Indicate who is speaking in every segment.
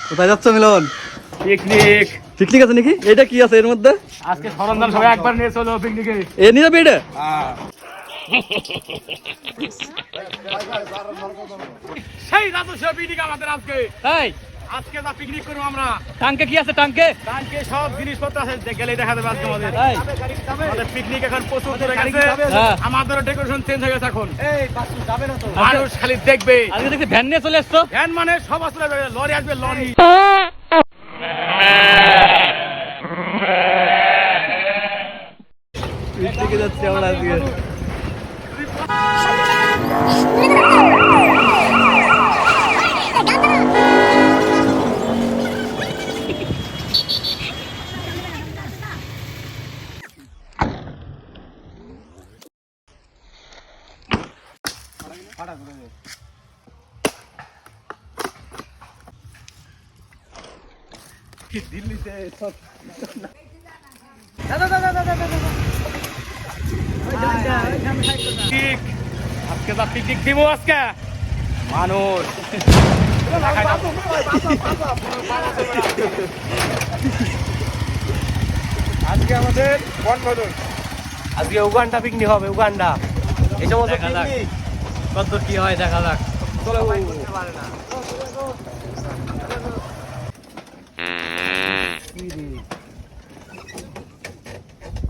Speaker 1: কোথায় যাচ্ছ মিলন?
Speaker 2: Picnic.
Speaker 1: Picnic আছে নাকি? এটা কি আছে এর মধ্যে?
Speaker 2: আজকে সরঞ্জাম সবাই একবার নিয়ে চলো পিকনিকে।
Speaker 1: এ নিয়ে যাবে এটা?
Speaker 2: সেই রাজু সব পিকনিক আমাদের আজকে।
Speaker 1: তাই
Speaker 2: আজকে যা পিকনিক করবো আমরা।
Speaker 1: টাঙ্কে কি আছে? টাঙ্কে
Speaker 2: টাঙ্কে সব জিনিসপত্র আছে, গেলেই দেখা যাবে আজকে আমাদের।
Speaker 1: তাই
Speaker 2: আমাদের পিকনিক এখন প্রচুর দূরে গেছে।
Speaker 1: হ্যাঁ।
Speaker 2: আমাদেরও ডেকোরেশন চেঞ্জ হয়ে গেছে এখন। মানুষ খালি দেখবে।
Speaker 1: আজকে দেখছি ভ্যান নিয়ে চলে এসছো।
Speaker 2: ভ্যান মানে সব আসলে লরি আসবে, লরি।
Speaker 1: পিকনিকে যাচ্ছি আমরা আজকে।
Speaker 2: দিল্লিতে আজকে যা পিকনিক দিব আজকে মানুষ আজকে আমাদের বনভোজন। আজকে উগান্ডা পিকনিক হবে, উগান্ডা। এই সমস্ত পিকনিক
Speaker 1: কত কি হয় দেখা যাক।
Speaker 2: চলো।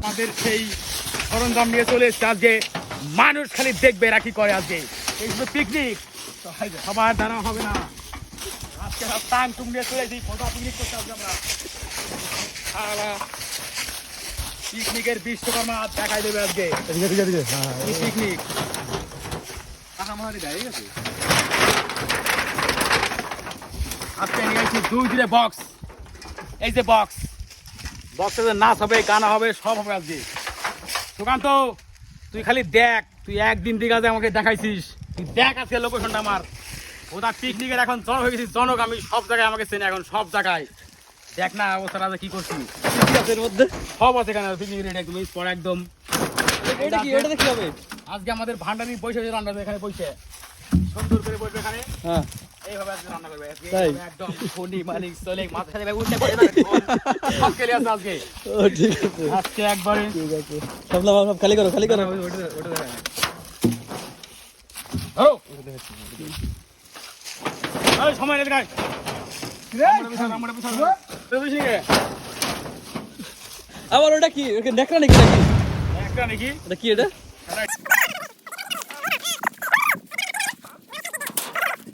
Speaker 2: আমাদের সেই সরঞ্জাম নিয়ে চলে এসছে আজকে। মানুষ খালি দেখবে এরা কি করে আজকে। এইগুলো পিকনিক সবার দ্বারা হবে না। আজকে সব টাং টুং নিয়ে চলে এসেছি, ফটো পিকনিক করতে হবে আমরা। পিকনিকের বিশ্বকর্মা দেখাই দেবে আজকে পিকনিক। আজকে নিয়ে এসেছি 2 বক্স। এই যে বক্স, বক্সে নাচ হবে, গানা হবে, সব হবে আজকে। সুকান্ত, তুই খালি দেখ। তুই একদিন দিকে আমাকে দেখাইছিস, তুই দেখ আজকে লোকেশনটা আমার। ওটা পিকনিকের এখন জনক হয়ে গেছিস, জনক আমি। সব জায়গায় আমাকে চেনে এখন, সব জায়গায়। দেখ না অবস্থাটা কি করছি।
Speaker 1: এর মধ্যে
Speaker 2: সব আছে এখানে পিকনিক রেট একদম স্পট একদম।
Speaker 1: এটা কি? এটা কি হবে?
Speaker 2: আজকে আমাদের ভান্ডারি বসে রান্না হবে এখানে, বসে সুন্দর করে বসবে এখানে।
Speaker 1: হ্যাঁ
Speaker 2: এইভাবে আজকে রান্না করবে আজকে।
Speaker 1: তাই?
Speaker 2: একদম ফোনি মালিক চলে মাথা খালি উঠে পড়ে সব খেলে আছে আজকে।
Speaker 1: ও ঠিক আছে,
Speaker 2: আজকে একবারে
Speaker 1: ঠিক আছে। সব সব খালি করো, খালি করো।
Speaker 2: সময় নেই গাই।
Speaker 1: আবার ওটা কি? নেকড়া নাকি?
Speaker 2: একটা নাকি
Speaker 1: এটা কি? এটা